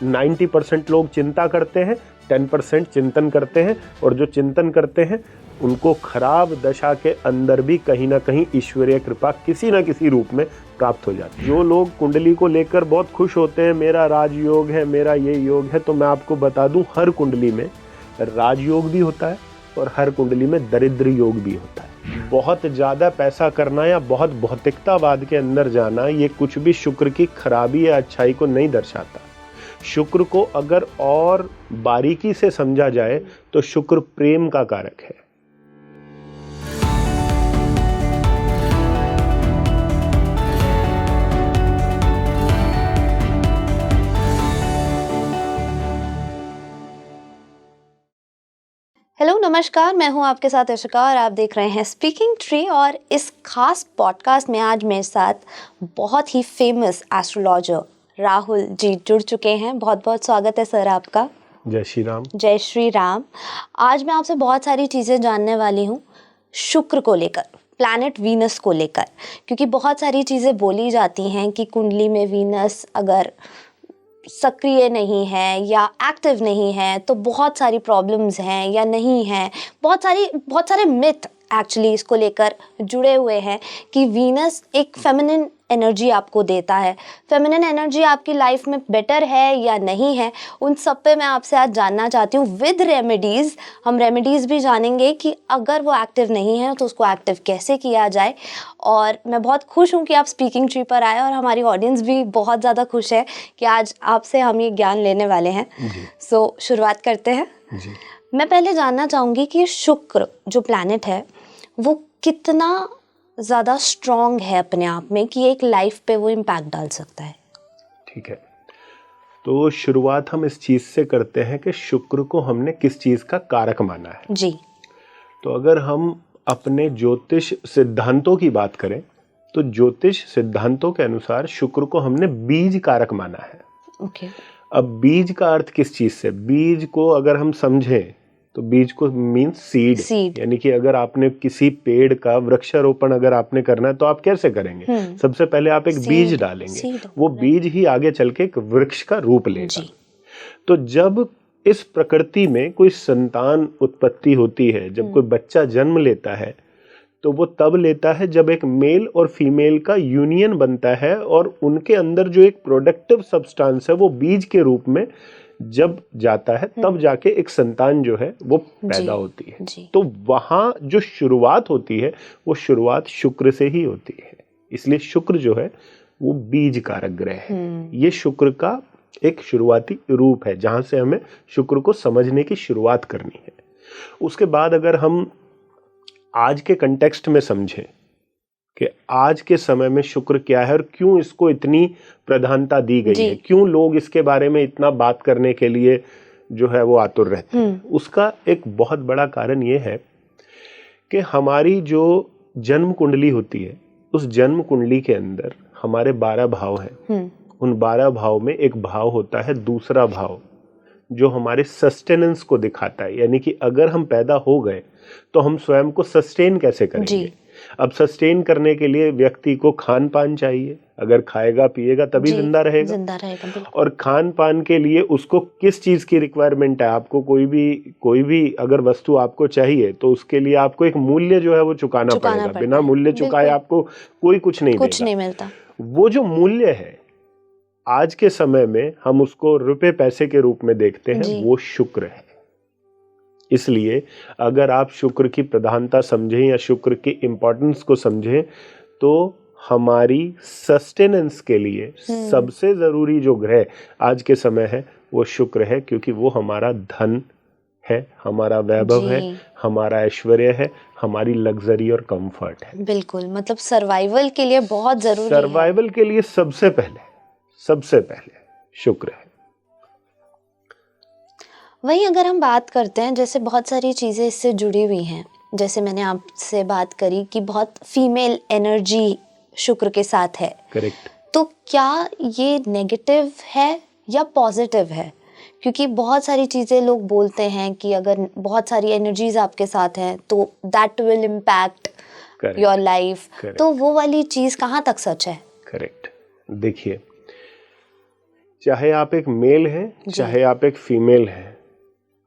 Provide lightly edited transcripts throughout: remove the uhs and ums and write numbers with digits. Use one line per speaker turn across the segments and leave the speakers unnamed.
90% लोग चिंता करते हैं, 10% चिंतन करते हैं, और जो चिंतन करते हैं उनको खराब दशा के अंदर भी कहीं ना कहीं ईश्वरीय कृपा किसी ना किसी रूप में प्राप्त हो जाती है। जो लोग कुंडली को लेकर बहुत खुश होते हैं, मेरा राजयोग है, मेरा ये योग है, तो मैं आपको बता दूं हर कुंडली में राजयोग भी होता है और हर कुंडली में दरिद्र योग भी होता है। बहुत ज़्यादा पैसा करना या बहुत भौतिकतावाद के अंदर जाना, ये कुछ भी शुक्र की खराबी या अच्छाई को नहीं दर्शाता। शुक्र को अगर और बारीकी से समझा जाए तो शुक्र प्रेम का कारक है।
हेलो नमस्कार, मैं हूं आपके साथ अर्शिका और आप देख रहे हैं स्पीकिंग ट्री। और इस खास पॉडकास्ट में आज मेरे साथ बहुत ही फेमस एस्ट्रोलॉजर राहुल जी जुड़ चुके हैं। बहुत बहुत स्वागत है सर आपका।
जय श्री राम।
जय श्री राम। आज मैं आपसे बहुत सारी चीज़ें जानने वाली हूँ शुक्र को लेकर, प्लैनेट वीनस को लेकर, क्योंकि बहुत सारी चीज़ें बोली जाती हैं कि कुंडली में वीनस अगर सक्रिय नहीं है या एक्टिव नहीं है तो बहुत सारी प्रॉब्लम्स हैं या नहीं हैं। बहुत सारे मिथ एक्चुअली इसको लेकर जुड़े हुए हैं कि वीनस एक फेमिनिन एनर्जी आपको देता है। फेमिनिन एनर्जी आपकी लाइफ में बेटर है या नहीं है, उन सब पे मैं आपसे आज जानना चाहती हूँ विद रेमेडीज़। हम रेमेडीज़ भी जानेंगे कि अगर वो एक्टिव नहीं है तो उसको एक्टिव कैसे किया जाए। और मैं बहुत खुश हूँ कि आप स्पीकिंग ट्री पर आए और हमारी ऑडियंस भी बहुत ज़्यादा खुश है कि आज आपसे हम ये ज्ञान लेने वाले हैं। सो शुरुआत करते हैं जी। मैं पहले जानना चाहूँगी कि शुक्र जो प्लैनेट है वो कितना ज़्यादा स्ट्रॉन्ग है अपने आप में कि एक लाइफ पे वो इम्पैक्ट डाल सकता है।
ठीक है, तो शुरुआत हम इस चीज़ से करते हैं कि शुक्र को हमने किस चीज़ का कारक माना है
जी।
तो अगर हम अपने ज्योतिष सिद्धांतों की बात करें तो ज्योतिष सिद्धांतों के अनुसार शुक्र को हमने बीज कारक माना है।
ओके।
अब बीज का अर्थ किस चीज़ से, बीज को अगर हम समझें तो बीज को मीन्स सीड, यानी कि अगर आपने किसी पेड़ का वृक्षारोपण अगर आपने करना है तो आप कैसे करेंगे? सबसे पहले आप एक बीज डालेंगे, वो बीज ही आगे चल के एक वृक्ष का रूप लेगा। तो जब इस प्रकृति में कोई संतान उत्पत्ति होती है, जब कोई बच्चा जन्म लेता है तो वो तब लेता है जब एक मेल और फीमेल का यूनियन बनता है और उनके अंदर जो एक प्रोडक्टिव सब्सटेंस है वो बीज के रूप में जब जाता है तब जाके एक संतान जो है वो पैदा होती है। तो वहां जो शुरुआत होती है वो शुरुआत शुक्र से ही होती है। इसलिए शुक्र जो है वो बीज कारक ग्रह है। ये शुक्र का एक शुरुआती रूप है जहां से हमें शुक्र को समझने की शुरुआत करनी है। उसके बाद अगर हम आज के कंटेक्स्ट में समझें कि आज के समय में शुक्र क्या है और क्यों इसको इतनी प्रधानता दी गई है, क्यों लोग इसके बारे में इतना बात करने के लिए जो है वो आतुर रहते हैं, उसका एक बहुत बड़ा कारण ये है कि हमारी जो जन्म कुंडली होती है उस जन्म कुंडली के अंदर हमारे 12 भाव हैं। उन 12 भाव में एक भाव होता है दूसरा भाव जो हमारे सस्टेनेंस को दिखाता है, यानी कि अगर हम पैदा हो गए तो हम स्वयं को सस्टेन कैसे करेंगे। अब सस्टेन करने के लिए व्यक्ति को खान पान चाहिए, अगर खाएगा पिएगा तभी जिंदा रहेगा। और खान पान के लिए उसको किस चीज की रिक्वायरमेंट है, आपको कोई भी अगर वस्तु आपको चाहिए तो उसके लिए आपको एक मूल्य जो है वो चुकाना पड़ेगा। बिना मूल्य चुकाए आपको कोई कुछ नहीं मिलता। वो जो मूल्य है आज के समय में हम उसको रुपए पैसे के रूप में देखते हैं, वो शुक्र है। इसलिए अगर आप शुक्र की प्रधानता समझें या शुक्र की इंपॉर्टेंस को समझें तो हमारी सस्टेनेंस के लिए सबसे जरूरी जो ग्रह आज के समय है वो शुक्र है, क्योंकि वो हमारा धन है, हमारा वैभव है, हमारा ऐश्वर्य है, हमारी लग्जरी और कंफर्ट है।
बिल्कुल, मतलब सर्वाइवल के लिए बहुत जरूरी है।
सर्वाइवल के लिए सबसे पहले शुक्र है।
वहीं अगर हम बात करते हैं, जैसे बहुत सारी चीज़ें इससे जुड़ी हुई हैं, जैसे मैंने आपसे बात करी कि बहुत फीमेल एनर्जी शुक्र के साथ है।
करेक्ट।
तो क्या ये नेगेटिव है या पॉजिटिव है? क्योंकि बहुत सारी चीज़ें लोग बोलते हैं कि अगर बहुत सारी एनर्जीज आपके साथ हैं तो that will impact your life. तो वो वाली चीज़ कहाँ तक सच है?
करेक्ट। देखिए, चाहे आप एक मेल हैं, चाहे आप एक फीमेल हैं,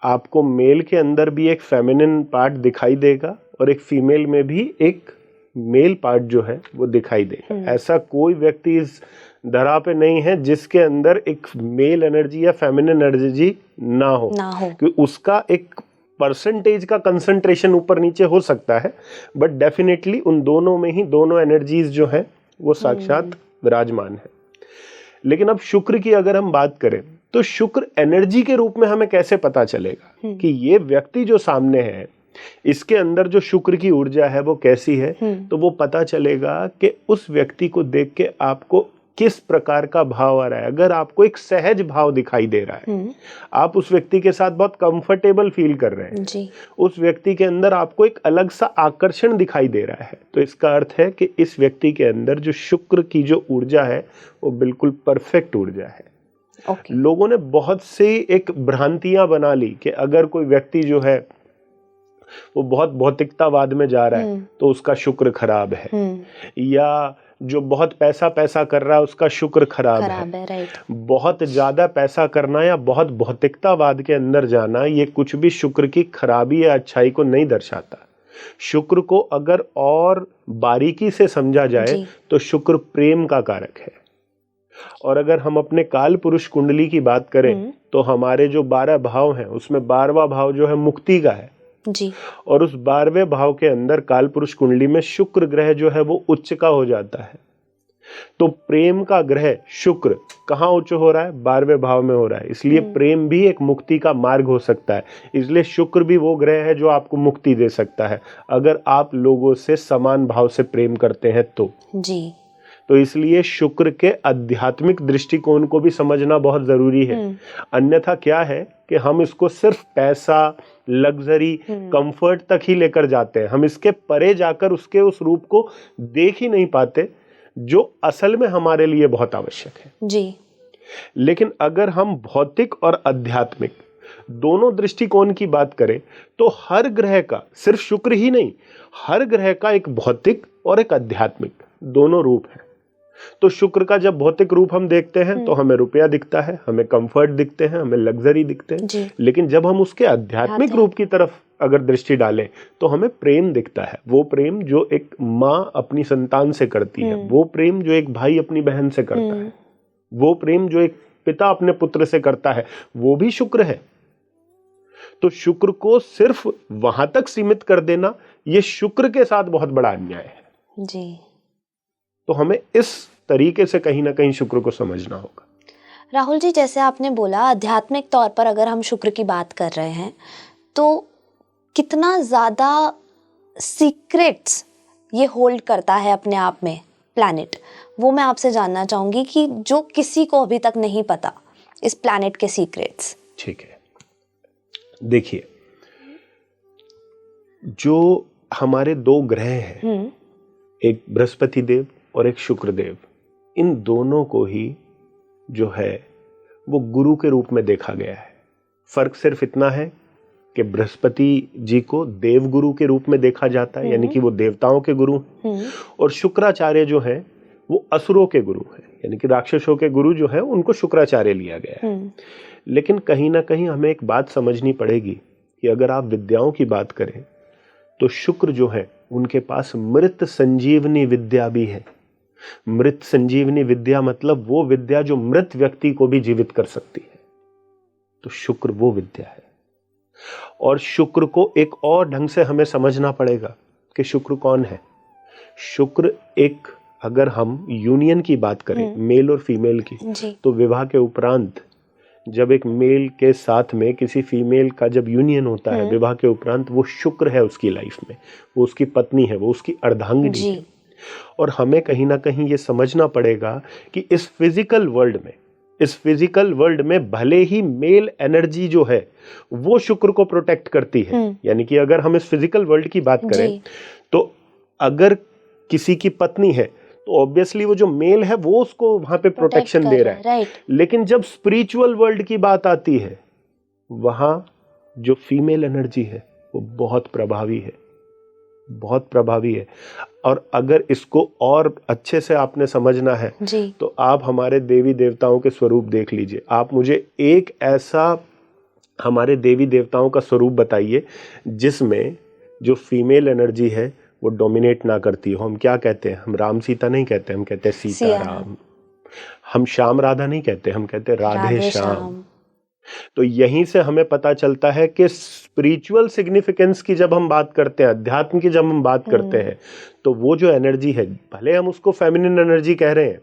आपको मेल के अंदर भी एक फेमिनिन पार्ट दिखाई देगा और एक फीमेल में भी एक मेल पार्ट जो है वो दिखाई देगा। ऐसा कोई व्यक्ति इस धरा पे नहीं है जिसके अंदर एक मेल एनर्जी या फेमिनिन एनर्जी ना हो। क्योंकि उसका एक परसेंटेज का कंसंट्रेशन ऊपर नीचे हो सकता है, बट डेफिनेटली उन दोनों में ही दोनों एनर्जीज जो है वो साक्षात विराजमान है। लेकिन अब शुक्र की अगर हम बात करें तो शुक्र एनर्जी के रूप में हमें कैसे पता चलेगा कि ये व्यक्ति जो सामने है इसके अंदर जो शुक्र की ऊर्जा है वो कैसी है? तो वो पता चलेगा कि उस व्यक्ति को देख के आपको किस प्रकार का भाव आ रहा है। अगर आपको एक सहज भाव दिखाई दे रहा है, आप उस व्यक्ति के साथ बहुत कंफर्टेबल फील कर रहे हैं जी। उस व्यक्ति के अंदर आपको एक अलग सा आकर्षण दिखाई दे रहा है, तो इसका अर्थ है कि इस व्यक्ति के अंदर जो शुक्र की जो ऊर्जा है वो बिल्कुल परफेक्ट ऊर्जा है। लोगों ने बहुत सी एक भ्रांतियां बना ली कि अगर कोई व्यक्ति जो है वो बहुत भौतिकतावाद में जा रहा है तो उसका शुक्र खराब है, या जो बहुत पैसा कर रहा है उसका शुक्र खराब है। राइट। बहुत ज्यादा पैसा करना या बहुत भौतिकतावाद के अंदर जाना ये कुछ भी शुक्र की खराबी या अच्छाई को नहीं दर्शाता। शुक्र को अगर और बारीकी से समझा जाए तो शुक्र प्रेम का कारक है। और अगर हम अपने काल पुरुष कुंडली की बात करें तो हमारे जो 12 भाव हैं उसमें 12वां भाव जो है मुक्ति का है जी। और उस 12वें भाव के अंदर काल पुरुष कुंडली में शुक्र ग्रह जो है वो उच्च का हो जाता है। तो प्रेम का ग्रह शुक्र कहाँ उच्च हो रहा है? 12वें भाव में हो रहा है। इसलिए प्रेम भी एक मुक्ति का मार्ग हो सकता है। इसलिए शुक्र भी वो ग्रह है जो आपको मुक्ति दे सकता है अगर आप लोगों से समान भाव से प्रेम करते हैं तो जी। तो इसलिए शुक्र के आध्यात्मिक दृष्टिकोण को भी समझना बहुत जरूरी है। अन्यथा क्या है कि हम इसको सिर्फ पैसा, लग्जरी, कंफर्ट तक ही लेकर जाते हैं। हम इसके परे जाकर उसके उस रूप को देख ही नहीं पाते जो असल में हमारे लिए बहुत आवश्यक है जी। लेकिन अगर हम भौतिक और आध्यात्मिक दोनों दृष्टिकोण की बात करें तो हर ग्रह का, सिर्फ शुक्र ही नहीं, हर ग्रह का एक भौतिक और एक आध्यात्मिक दोनों रूप है। तो शुक्र का जब भौतिक रूप हम देखते हैं तो हमें रुपया दिखता है, हमें कंफर्ट दिखते हैं, हमें लग्जरी दिखते हैं। लेकिन जब हम उसके आध्यात्मिक रूप की तरफ अगर दृष्टि डालें तो हमें प्रेम दिखता है। वो प्रेम जो एक माँ अपनी संतान से करती है, वो प्रेम जो एक भाई अपनी बहन से करता है, वो प्रेम जो एक पिता अपने पुत्र से करता है, वो भी शुक्र है। तो शुक्र को सिर्फ वहां तक सीमित कर देना ये शुक्र के साथ बहुत बड़ा अन्याय है जी। तो हमें इस तरीके से कहीं ना कहीं शुक्र को समझना होगा।
राहुल जी, जैसे आपने बोला आध्यात्मिक तौर पर अगर हम शुक्र की बात कर रहे हैं तो कितना ज्यादा सीक्रेट्स ये होल्ड करता है अपने आप में प्लैनेट, वो मैं आपसे जानना चाहूंगी कि जो किसी को अभी तक नहीं पता इस प्लैनेट के सीक्रेट्स। ठीक है,
देखिए जो हमारे 2 ग्रह हैं, एक बृहस्पति देव और एक शुक्र देव, इन दोनों को ही जो है वो गुरु के रूप में देखा गया है। फर्क सिर्फ इतना है कि बृहस्पति जी को देव गुरु के रूप में देखा जाता है, यानी कि वो देवताओं के गुरु हैं, और शुक्राचार्य जो है वो असुरों के गुरु हैं, यानी कि राक्षसों के गुरु जो है उनको शुक्राचार्य लिया गया है। लेकिन कहीं ना कहीं हमें एक बात समझनी पड़ेगी कि अगर आप विद्याओं की बात करें तो शुक्र जो है उनके पास मृत संजीवनी विद्या भी है। मृत संजीवनी विद्या मतलब वो विद्या जो मृत व्यक्ति को भी जीवित कर सकती है। तो शुक्र वो विद्या है। और शुक्र को एक और ढंग से हमें समझना पड़ेगा कि शुक्र कौन है। शुक्र एक, अगर हम यूनियन की बात करें मेल और फीमेल की, तो विवाह के उपरांत जब एक मेल के साथ में किसी फीमेल का जब यूनियन होता है विवाह के उपरांत, वो शुक्र है उसकी लाइफ में, वो उसकी पत्नी है, वो उसकी अर्धांगिनी है। और हमें कहीं ना कहीं ये समझना पड़ेगा कि इस फिजिकल वर्ल्ड में भले ही मेल एनर्जी जो है वो शुक्र को प्रोटेक्ट करती है। यानी कि अगर हम इस फिजिकल वर्ल्ड की बात करें तो अगर किसी की पत्नी है तो ऑब्वियसली वो जो मेल है वो उसको वहां पे प्रोटेक्शन दे रहा है। लेकिन जब स्पिरिचुअल वर्ल्ड की बात आती है वहां जो फीमेल एनर्जी है वो बहुत प्रभावी है, बहुत प्रभावी है। और अगर इसको और अच्छे से आपने समझना है
जी।
तो आप हमारे देवी देवताओं के स्वरूप देख लीजिए। आप मुझे एक ऐसा हमारे देवी देवताओं का स्वरूप बताइए जिसमें जो फीमेल एनर्जी है वो डोमिनेट ना करती हो। हम क्या कहते हैं? हम राम सीता नहीं कहते, हम कहते हैं सीता राम। हम श्याम राधा नहीं कहते, हम कहते हैं राधे श्याम। तो यहीं से हमें पता चलता है कि स्पिरिचुअल सिग्निफिकेंस की जब हम बात करते हैं, अध्यात्म की जब हम बात करते हैं, तो वो जो एनर्जी है, भले हम उसको फेमिनिन एनर्जी कह रहे हैं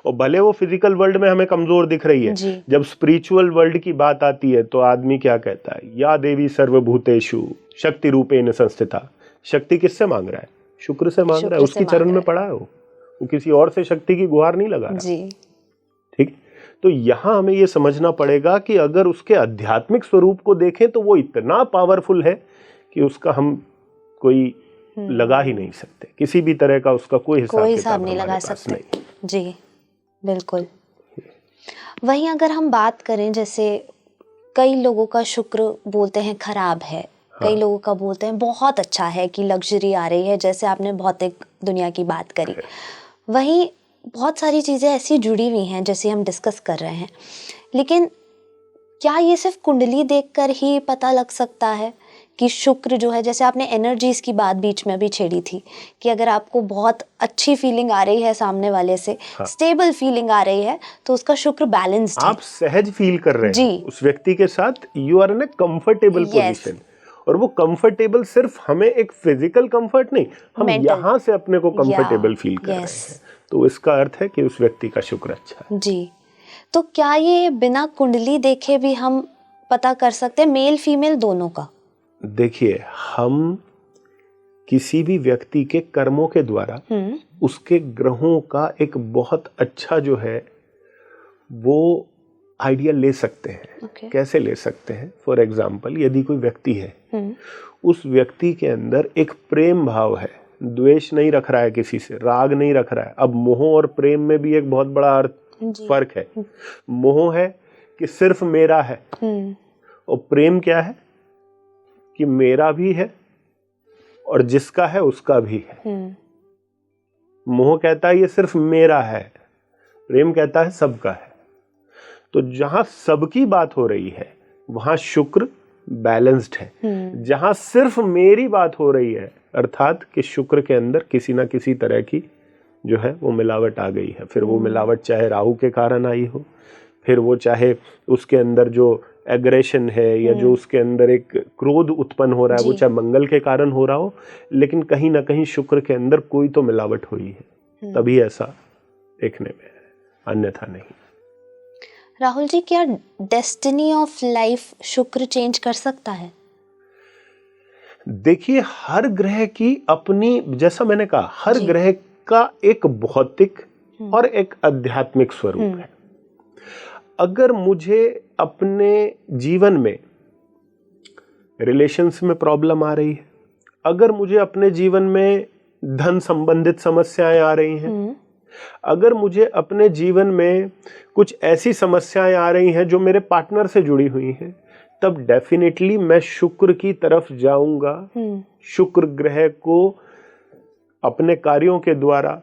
और भले वो फिजिकल वर्ल्ड में हमें कमजोर दिख रही है, जब स्पिरिचुअल वर्ल्ड की बात आती है तो आदमी क्या कहता है? या देवी सर्वभूतेषु शक्ति रूपेण संस्थिता। शक्ति किससे मांग रहा है? शुक्र से मांग रहा है, उसकी चरण में पड़ा है। वो किसी और से शक्ति की गुहार नहीं लगा रहा। ठीक। तो यहां हमें ये समझना पड़ेगा कि अगर उसके आध्यात्मिक स्वरूप को देखें तो वो इतना पावरफुल है कि उसका हम कोई लगा ही नहीं सकते, किसी भी तरह का उसका कोई हिसाब नहीं लगा सकते।
जी बिल्कुल। वहीं अगर हम बात करें, जैसे कई लोगों का शुक्र बोलते हैं खराब है, कई लोगों का बोलते हैं बहुत अच्छा है कि लग्जरी आ रही है, जैसे आपने भौतिक दुनिया की बात करी। वहीं बहुत सारी चीज़ें ऐसी जुड़ी हुई हैं जैसे हम डिस्कस कर रहे हैं, लेकिन क्या ये सिर्फ कुंडली देखकर ही पता लग सकता है कि शुक्र जो है, जैसे आपने एनर्जीज की बात बीच में भी छेड़ी थी कि अगर आपको बहुत अच्छी फीलिंग आ रही है सामने वाले से, स्टेबल फीलिंग आ रही है, तो उसका शुक्र बैलेंस्ड है।
आप सहज फील कर रहे हैं उस व्यक्ति के साथ, you are in a comfortable position. और वो कंफर्टेबल सिर्फ हमें एक फिजिकल कंफर्ट नहीं, हम यहाँ से अपने को कंफर्टेबल फील कर रहे हैं, तो इसका अर्थ है कि उस व्यक्ति का शुक्र अच्छा है।
जी। तो क्या ये बिना कुंडली देखे भी हम पता कर सकते हैं, मेल फीमेल दोनों का?
देखिए, हम किसी भी व्यक्ति के कर्मों के द्वारा उसके ग्रहों का एक बहुत अच्छा जो है वो आइडिया ले सकते हैं। कैसे ले सकते हैं? फॉर एग्जाम्पल, यदि कोई व्यक्ति है, उस व्यक्ति के अंदर एक प्रेम भाव है, द्वेष नहीं रख रहा है किसी से, राग नहीं रख रहा है। अब मोह और प्रेम में भी एक बहुत बड़ा फर्क है। मोह है कि सिर्फ मेरा है, और प्रेम क्या है कि मेरा भी है और जिसका है उसका भी है। मोह कहता है ये सिर्फ मेरा है, प्रेम कहता है सबका है। तो जहां सबकी बात हो रही है वहां शुक्र बैलेंस्ड है। जहां सिर्फ मेरी बात हो रही है, अर्थात कि शुक्र के अंदर किसी ना किसी तरह की जो है वो मिलावट आ गई है। फिर वो मिलावट चाहे राहु के कारण आई हो, फिर वो चाहे उसके अंदर जो एग्रेशन है या जो उसके अंदर एक क्रोध उत्पन्न हो रहा है वो चाहे मंगल के कारण हो रहा हो, लेकिन कहीं ना कहीं शुक्र के अंदर कोई तो मिलावट हुई है, तभी ऐसा देखने में है, अन्यथा नहीं।
राहुल जी, क्या डेस्टिनी ऑफ लाइफ शुक्र चेंज कर सकता है?
देखिए, हर ग्रह की अपनी, जैसा मैंने कहा, हर ग्रह का एक भौतिक और एक आध्यात्मिक स्वरूप है। अगर मुझे अपने जीवन में रिलेशंस में प्रॉब्लम आ रही है, अगर मुझे अपने जीवन में धन संबंधित समस्याएं आ रही हैं, अगर मुझे अपने जीवन में कुछ ऐसी समस्याएं आ रही हैं जो मेरे पार्टनर से जुड़ी हुई हैं, तब डेफिनेटली मैं शुक्र की तरफ जाऊंगा। शुक्र ग्रह को अपने कार्यों के द्वारा,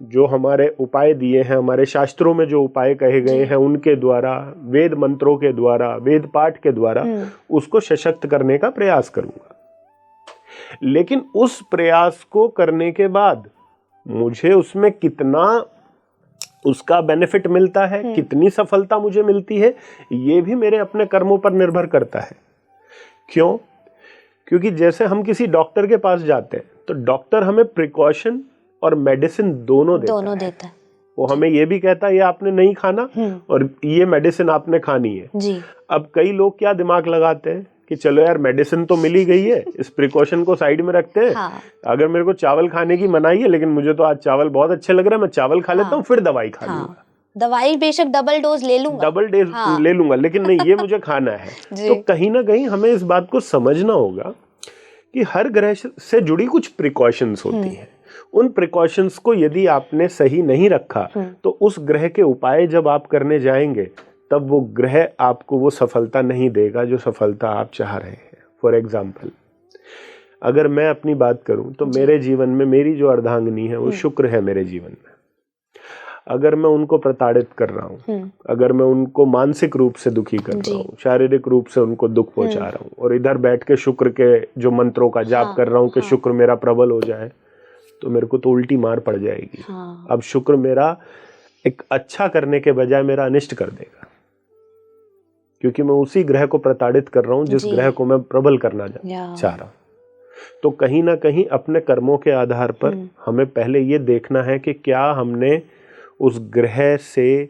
जो हमारे उपाय दिए हैं, हमारे शास्त्रों में जो उपाय कहे गए हैं, उनके द्वारा, वेद मंत्रों के द्वारा, वेद पाठ के द्वारा उसको सशक्त करने का प्रयास करूंगा। लेकिन उस प्रयास को करने के बाद मुझे उसमें कितना उसका बेनिफिट मिलता है, कितनी सफलता मुझे मिलती है, ये भी मेरे अपने कर्मों पर निर्भर करता है। क्यों? क्योंकि जैसे हम किसी डॉक्टर के पास जाते हैं तो डॉक्टर हमें प्रिकॉशन और मेडिसिन दोनों देता है। वो हमें ये भी कहता है ये आपने नहीं खाना और ये मेडिसिन आपने खानी है जी। अब कई लोग क्या दिमाग लगाते हैं कि चलो यार, मेडिसिन तो मिल ही गई है, इस प्रिकॉशन को साइड में रखते हैं। हाँ। अगर मेरे को चावल खाने की मनाही है, लेकिन मुझे तो आज चावल बहुत अच्छे लग रहा है, मैं चावल खा लेता हूँ, फिर दवाई खा लूंगा।
दवाई बेशक डबल डोज ले लूंगा,
ले लूंगा, लेकिन नहीं, ये मुझे खाना है। तो कहीं ना कहीं हमें इस बात को समझना होगा कि हर ग्रह से जुड़ी कुछ प्रिकॉशंस होती हैं। उन प्रिकॉशंस को यदि आपने सही नहीं रखा तो उस ग्रह के उपाय जब आप करने जाएंगे तब वो ग्रह आपको वो सफलता नहीं देगा जो सफलता आप चाह रहे हैं। फॉर एग्जाम्पल, अगर मैं अपनी बात करूं तो मेरे जीवन में मेरी जो अर्धांगिनी है वो शुक्र है मेरे जीवन में। अगर मैं उनको प्रताड़ित कर रहा हूँ, अगर मैं उनको मानसिक रूप से दुखी कर रहा हूँ, शारीरिक रूप से उनको दुख पहुंचा रहा हूँ, और इधर बैठ के शुक्र के जो मंत्रों का जाप कर रहा हूँ कि शुक्र मेरा प्रबल हो जाए, तो मेरे को तो उल्टी मार पड़ जाएगी। अब शुक्र मेरा एक अच्छा करने के बजाय मेरा अनिष्ट कर देगा, क्योंकि मैं उसी ग्रह को प्रताड़ित कर रहा हूँ जिस ग्रह को मैं प्रबल करना चाह रहा हूँ। तो कहीं ना कहीं अपने कर्मों के आधार पर हमें पहले ये देखना है कि क्या हमने उस ग्रह से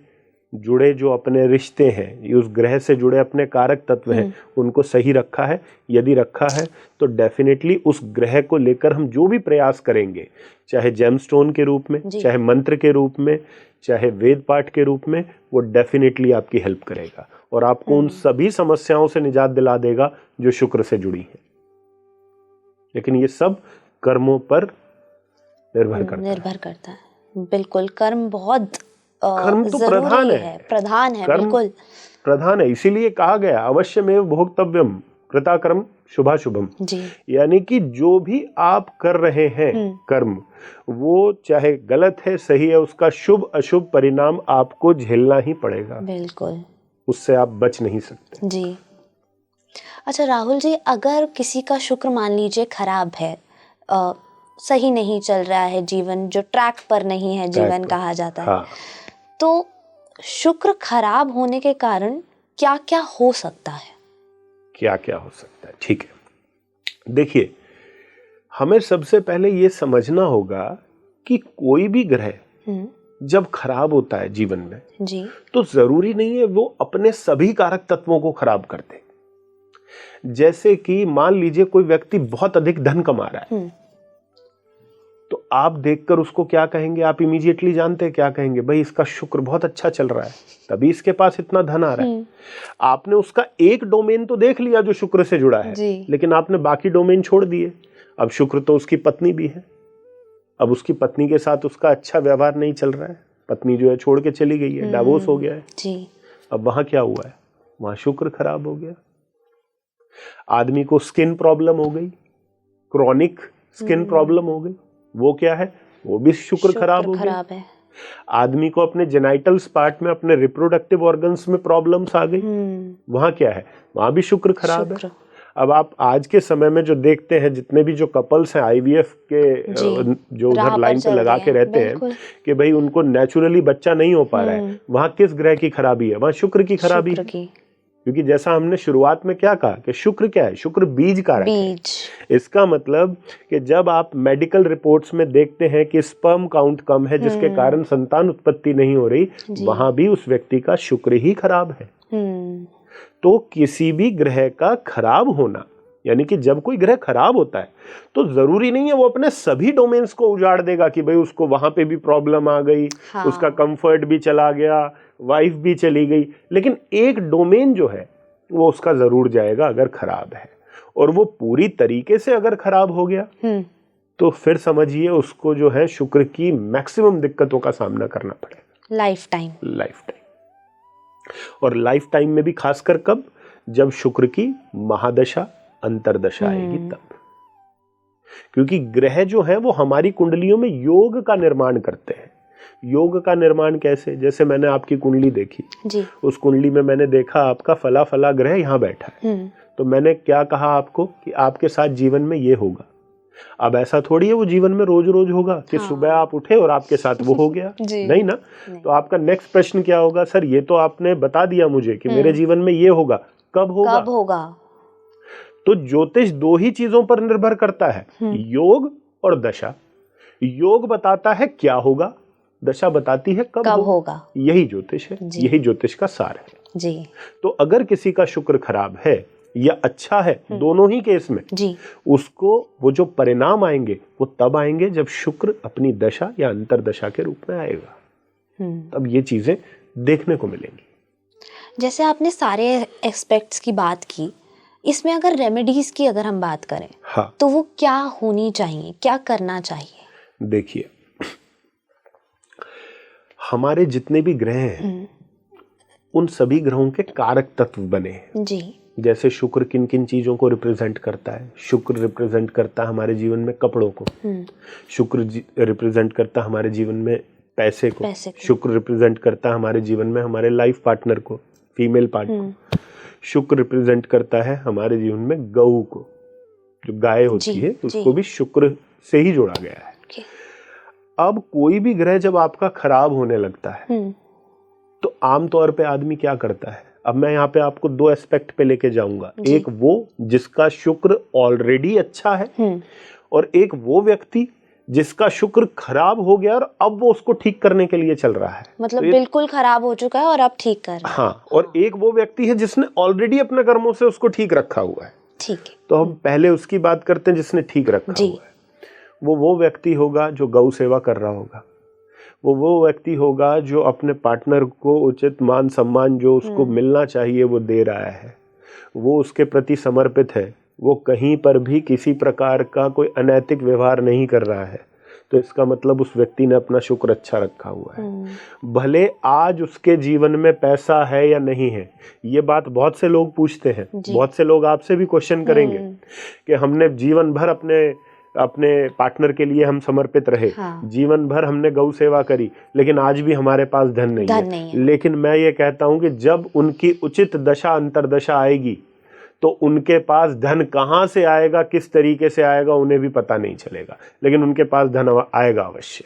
जुड़े जो अपने रिश्ते हैं, उस ग्रह से जुड़े अपने कारक तत्व हैं, उनको सही रखा है। यदि रखा है तो डेफिनेटली उस ग्रह को लेकर हम जो भी प्रयास करेंगे, चाहे जेमस्टोन के रूप में, चाहे मंत्र के रूप में, चाहे वेद पाठ के रूप में, वो डेफिनेटली आपकी हेल्प करेगा और आपको उन सभी समस्याओं से निजात दिला देगा जो शुक्र से जुड़ी हैं। लेकिन ये सब कर्मों पर निर्भर करता है।
बिल्कुल, कर्म बहुत
कर्म तो प्रधान है
बिल्कुल
प्रधान है। इसीलिए कहा गया अवश्यमेव भोक्तव्यम कृताकर्म शुभाशुभम। यानी कि जो भी आप कर रहे हैं कर्म, वो चाहे गलत है सही है, उसका शुभ अशुभ परिणाम आपको झेलना ही पड़ेगा।
बिल्कुल, उससे
आप बच नहीं सकते
जी। अच्छा राहुल जी, अगर किसी का शुक्र मान लीजिए खराब है, सही नहीं चल रहा है जीवन, जो ट्रैक पर नहीं है जीवन कहा जाता है, तो शुक्र खराब होने के कारण क्या क्या हो सकता है?
क्या क्या हो सकता है, ठीक है। देखिए, हमें सबसे पहले ये समझना होगा कि कोई भी ग्रह जब खराब होता है जीवन में
जी, तो
जरूरी नहीं है वो अपने सभी कारक तत्वों को खराब कर दे। जैसे कि मान लीजिए कोई व्यक्ति बहुत अधिक धन कमा रहा है, तो आप देखकर उसको क्या कहेंगे? आप इमीडिएटली जानते हैं क्या कहेंगे? भाई इसका शुक्र बहुत अच्छा चल रहा है, तभी इसके पास इतना धन आ रहा है। आपने उसका एक डोमेन तो देख लिया जो शुक्र से जुड़ा है, लेकिन आपने बाकी डोमेन छोड़ दिए। अब शुक्र तो उसकी पत्नी भी है, अब उसकी पत्नी के साथ उसका अच्छा व्यवहार नहीं चल रहा है, पत्नी जो है छोड़ के चली गई है, डिवोर्स हो गया है
जी।
अब वहां क्या हुआ है? वहां शुक्र खराब हो गया। आदमी को स्किन प्रॉब्लम हो गई, क्रॉनिक स्किन प्रॉब्लम हो गई, वो क्या है? वो भी शुक्र खराब हो गया है। आदमी को अपने जेनाइटल्स पार्ट में, अपने रिप्रोडक्टिव ऑर्गन्स में प्रॉब्लम्स आ गई, वहां क्या है? वहां भी शुक्र खराब है। अब आप आज के समय में जो देखते हैं, जितने भी जो कपल्स हैं आईवीएफ के जो उधर लाइन पे लगा के रहते हैं कि भाई उनको नेचुरली बच्चा नहीं हो पा रहा है, वहां किस ग्रह की खराबी है? वहां शुक्र की खराबी है। क्योंकि जैसा हमने शुरुआत में क्या कहा कि शुक्र क्या है? शुक्र बीज कारक है। इसका मतलब कि जब आप मेडिकल रिपोर्ट्स में देखते हैं कि स्पर्म काउंट कम है जिसके कारण संतान उत्पत्ति नहीं हो रही, वहां भी उस व्यक्ति का शुक्र ही खराब है। तो किसी भी ग्रह का खराब होना, यानी कि जब कोई ग्रह खराब होता है तो जरूरी नहीं है वो अपने सभी डोमेन्स को उजाड़ देगा कि भाई उसको वहां पे भी प्रॉब्लम आ गई, उसका कंफर्ट भी चला गया, वाइफ भी चली गई, लेकिन एक डोमेन जो है वो उसका जरूर जाएगा अगर खराब है। और वो पूरी तरीके से अगर खराब हो गया तो फिर समझिए उसको जो है शुक्र की मैक्सिमम दिक्कतों का सामना करना पड़ेगा
लाइफ टाइम।
और लाइफ टाइम में भी खासकर कब? जब शुक्र की महादशा अंतरदशा आएगी तब। क्योंकि ग्रह जो है वो हमारी कुंडलियों में योग का निर्माण करते हैं। योग का निर्माण कैसे? जैसे मैंने आपकी कुंडली देखी जी। उस कुंडली में मैंने देखा आपका फला फला ग्रह यहाँ बैठा है, तो मैंने क्या कहा आपको कि आपके साथ जीवन में ये होगा। अब ऐसा थोड़ी है वो जीवन में रोज रोज होगा कि सुबह आप उठे और आपके साथ वो हो गया नहीं ना। नहीं। तो आपका नेक्स्ट प्रश्न क्या होगा? सर ये तो आपने बता दिया मुझे कि मेरे जीवन में ये होगा, कब होगा? तो ज्योतिष दो ही चीजों पर निर्भर करता है, योग और दशा। योग बताता है क्या होगा, दशा बताती है कब होगा। यही ज्योतिष है, यही ज्योतिष का सार है जी। तो अगर किसी का शुक्र खराब है या अच्छा है, दोनों ही केस में जी, उसको वो जो परिणाम आएंगे वो तब आएंगे जब शुक्र अपनी दशा या अंतरदशा के रूप में आएगा, तब ये चीजें देखने को मिलेंगी।
जैसे आपने सारे एस्पेक्ट्स की बात की, इसमें अगर रेमेडीज की अगर हम बात करें तो वो क्या होनी चाहिए, क्या करना चाहिए?
देखिए, हमारे जितने भी ग्रह हैं उन सभी ग्रहों के कारक तत्व बने हैं जी। जैसे शुक्र किन किन चीजों को रिप्रेजेंट करता है? शुक्र रिप्रेजेंट करता है हमारे जीवन में कपड़ों को, शुक्र रिप्रेजेंट करता है हमारे जीवन में पैसे को, शुक्र रिप्रेजेंट करता है हमारे जीवन में हमारे लाइफ पार्टनर को, फीमेल पार्ट को, शुक्र रिप्रेजेंट करता है हमारे जीवन में गऊ को, जो गाय होती है उसको भी शुक्र से ही जोड़ा गया है। अब कोई भी ग्रह जब आपका खराब होने लगता है तो आमतौर पे आदमी क्या करता है? अब मैं यहाँ पे आपको दो एस्पेक्ट पे लेके जाऊंगा, एक वो जिसका शुक्र ऑलरेडी अच्छा है और एक वो व्यक्ति जिसका शुक्र खराब हो गया और अब वो उसको ठीक करने के लिए चल रहा है,
मतलब तो बिल्कुल खराब हो चुका है और अब ठीक कर रहा है।
हाँ, और एक वो व्यक्ति है जिसने ऑलरेडी अपने कर्मों से उसको ठीक रखा हुआ है।
ठीक है,
तो हम पहले उसकी बात करते हैं जिसने ठीक रखा हुआ है। वो व्यक्ति होगा जो गौ सेवा कर रहा होगा, वो व्यक्ति होगा जो अपने पार्टनर को उचित मान सम्मान जो उसको मिलना चाहिए वो दे रहा है, वो उसके प्रति समर्पित है, वो कहीं पर भी किसी प्रकार का कोई अनैतिक व्यवहार नहीं कर रहा है। तो इसका मतलब उस व्यक्ति ने अपना शुक्र अच्छा रखा हुआ है। भले आज उसके जीवन में पैसा है या नहीं है, ये बात बहुत से लोग पूछते हैं, बहुत से लोग आपसे भी क्वेश्चन करेंगे कि हमने जीवन भर अपने पार्टनर के लिए हम समर्पित रहे, जीवन भर हमने गौ सेवा करी, लेकिन आज भी हमारे पास धन नहीं है। लेकिन मैं ये कहता हूं कि जब उनकी उचित दशा अंतरदशा आएगी तो उनके पास धन कहाँ से आएगा, किस तरीके से आएगा, उन्हें भी पता नहीं चलेगा, लेकिन उनके पास धन आएगा अवश्य,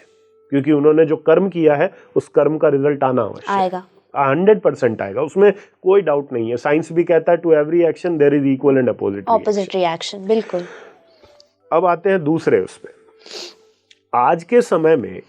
क्योंकि उन्होंने जो कर्म किया है उस कर्म का रिजल्ट आना अवश्य
आएगा,
100% आएगा, उसमें कोई डाउट नहीं है। साइंस भी कहता है to every action there is equal and
opposite reaction. बिल्कुल।
अब आते हैं दूसरे उस पे। आज के समय में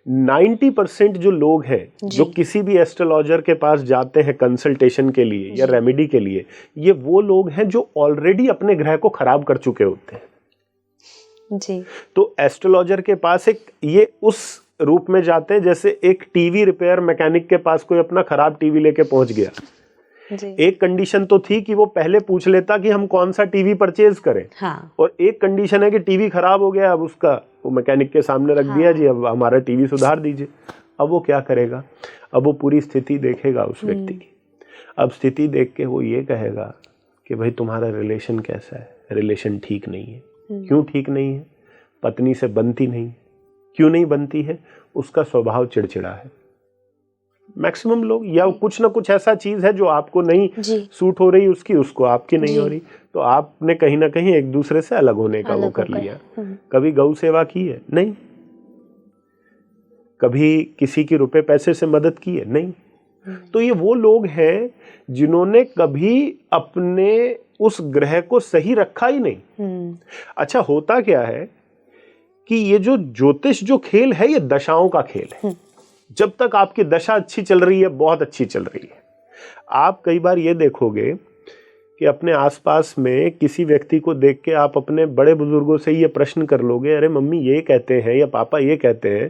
90% जो लोग हैं जो किसी भी एस्ट्रोलॉजर के पास जाते हैं कंसल्टेशन के लिए या रेमेडी के लिए, ये वो लोग हैं जो ऑलरेडी अपने ग्रह को खराब कर चुके होते हैं जी। तो एस्ट्रोलॉजर के पास ये उस रूप में जाते हैं जैसे एक टीवी रिपेयर मैकेनिक के पास कोई अपना खराब टीवी लेके पहुंच गया जी। एक कंडीशन तो थी कि वो पहले पूछ लेता कि हम कौन सा टीवी परचेज करें, और एक कंडीशन है कि टीवी खराब हो गया, अब उसका वो मैकेनिक के सामने रख दिया जी, अब हमारा टीवी सुधार दीजिए। अब वो क्या करेगा? अब वो पूरी स्थिति देखेगा उस व्यक्ति की। अब स्थिति देख के वो ये कहेगा कि भाई तुम्हारा रिलेशन कैसा है? रिलेशन ठीक नहीं है। क्यों ठीक नहीं है? पत्नी से बनती नहीं। क्यों नहीं बनती है? उसका स्वभाव चिड़चिड़ा है। मैक्सिमम लोग, या कुछ ना कुछ ऐसा चीज है जो आपको नहीं सूट हो रही उसकी, उसको आपकी नहीं हो रही, तो आपने कहीं ना कहीं एक दूसरे से अलग होने का वो कर लिया। कभी गौ सेवा की है? नहीं। कभी किसी की रुपए पैसे से मदद की है? नहीं। तो ये वो लोग हैं जिन्होंने कभी अपने उस ग्रह को सही रखा ही नहीं। अच्छा, होता क्या है कि ये जो ज्योतिष जो खेल है ये दशाओं का खेल है। जब तक आपकी दशा अच्छी चल रही है, बहुत अच्छी चल रही है, आप कई बार ये देखोगे कि अपने आसपास में किसी व्यक्ति को देख के आप अपने बड़े बुजुर्गों से ये प्रश्न कर लोगे, अरे मम्मी ये कहते हैं या पापा ये कहते हैं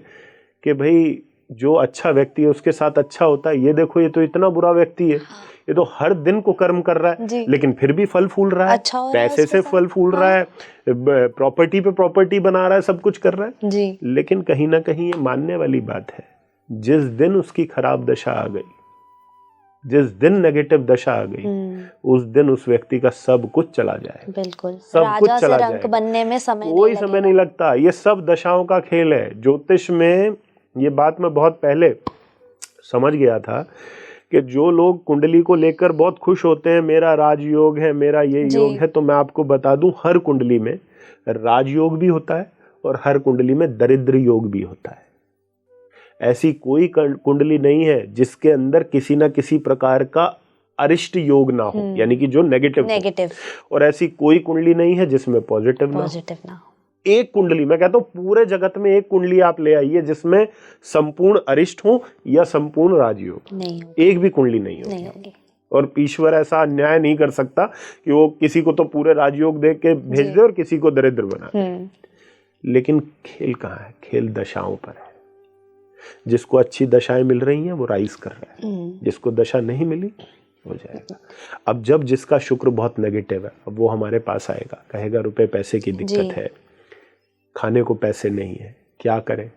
कि भाई जो अच्छा व्यक्ति है उसके साथ अच्छा होता है, ये देखो ये तो इतना बुरा व्यक्ति है, ये तो हर दिन को कर्म कर रहा है लेकिन फिर भी फल फूल रहा है, अच्छा पैसे से फल फूल रहा है, प्रॉपर्टी पे प्रॉपर्टी बना रहा है, सब कुछ कर रहा है जी। लेकिन कहीं ना कहीं ये मानने वाली बात है, जिस दिन उसकी खराब दशा आ गई, जिस दिन नेगेटिव दशा आ गई, उस दिन उस व्यक्ति का सब कुछ चला जाए। बिल्कुल, सब कुछ चला जाए, बनने में कोई समय नहीं लगता। ये सब दशाओं का खेल है। ज्योतिष में ये बात मैं बहुत पहले समझ गया था कि जो लोग कुंडली को लेकर बहुत खुश होते हैं, मेरा राजयोग है, मेरा ये योग है, तो मैं आपको बता दूं हर कुंडली में राजयोग भी होता है और हर कुंडली में दरिद्र योग भी होता है। ऐसी कोई कुंडली नहीं है जिसके अंदर किसी ना किसी प्रकार का अरिष्ट योग ना हो, यानी कि जो नेगेटिव हो। और ऐसी कोई कुंडली नहीं है जिसमें पॉजिटिव ना हो। एक कुंडली, मैं कहता हूँ पूरे जगत में एक कुंडली आप ले आइए जिसमें संपूर्ण अरिष्ट हो या संपूर्ण राजयोग, एक भी कुंडली नहीं होगी। और ईश्वर ऐसा अन्याय नहीं कर सकता कि वो किसी को तो पूरे राजयोग दे के भेज दे और किसी को दरिद्र बना दे। लेकिन खेल कहाँ है? खेल दशाओं पर है। जिसको अच्छी दशाएं मिल रही हैं वो राइज कर रहा है, जिसको दशा नहीं मिली हो जाएगा। अब जब जिसका शुक्र बहुत नेगेटिव है, अब वो हमारे पास आएगा, कहेगा रुपए पैसे की दिक्कत है, खाने को पैसे नहीं है, क्या करें?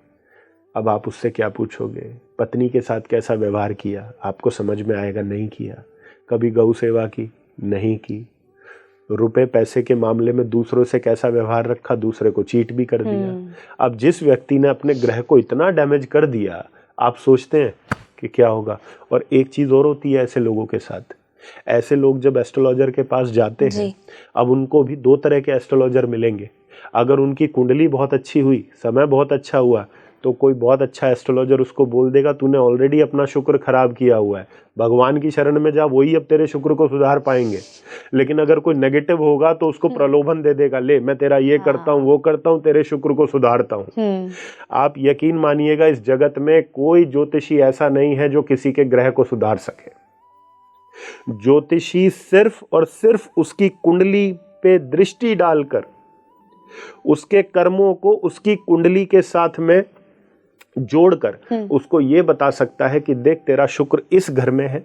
अब आप उससे क्या पूछोगे? पत्नी के साथ कैसा व्यवहार किया? आपको समझ में आएगा नहीं किया। कभी गौ सेवा की? नहीं की। रुपए पैसे के मामले में दूसरों से कैसा व्यवहार रखा, दूसरे को चीट भी कर दिया। अब जिस व्यक्ति ने अपने ग्रह को इतना डैमेज कर दिया, आप सोचते हैं कि क्या होगा। और एक चीज और होती है ऐसे लोगों के साथ, ऐसे लोग जब एस्ट्रोलॉजर के पास जाते हैं, अब उनको भी दो तरह के एस्ट्रोलॉजर मिलेंगे। अगर उनकी कुंडली बहुत अच्छी हुई, समय बहुत अच्छा हुआ, तो कोई बहुत अच्छा एस्ट्रोलॉजर उसको बोल देगा तूने ऑलरेडी अपना शुक्र खराब किया हुआ है, भगवान की शरण में जा, वही अब तेरे शुक्र को सुधार पाएंगे। लेकिन अगर कोई नेगेटिव होगा तो उसको प्रलोभन दे देगा, ले मैं तेरा ये करता हूँ वो करता हूँ, तेरे शुक्र को सुधारता हूँ। आप यकीन मानिएगा, इस जगत में कोई ज्योतिषी ऐसा नहीं है जो किसी के ग्रह को सुधार सके। ज्योतिषी सिर्फ और सिर्फ उसकी कुंडली पे दृष्टि डालकर उसके कर्मों को उसकी कुंडली के साथ में जोड़कर उसको ये बता सकता है कि देख तेरा शुक्र इस घर में है,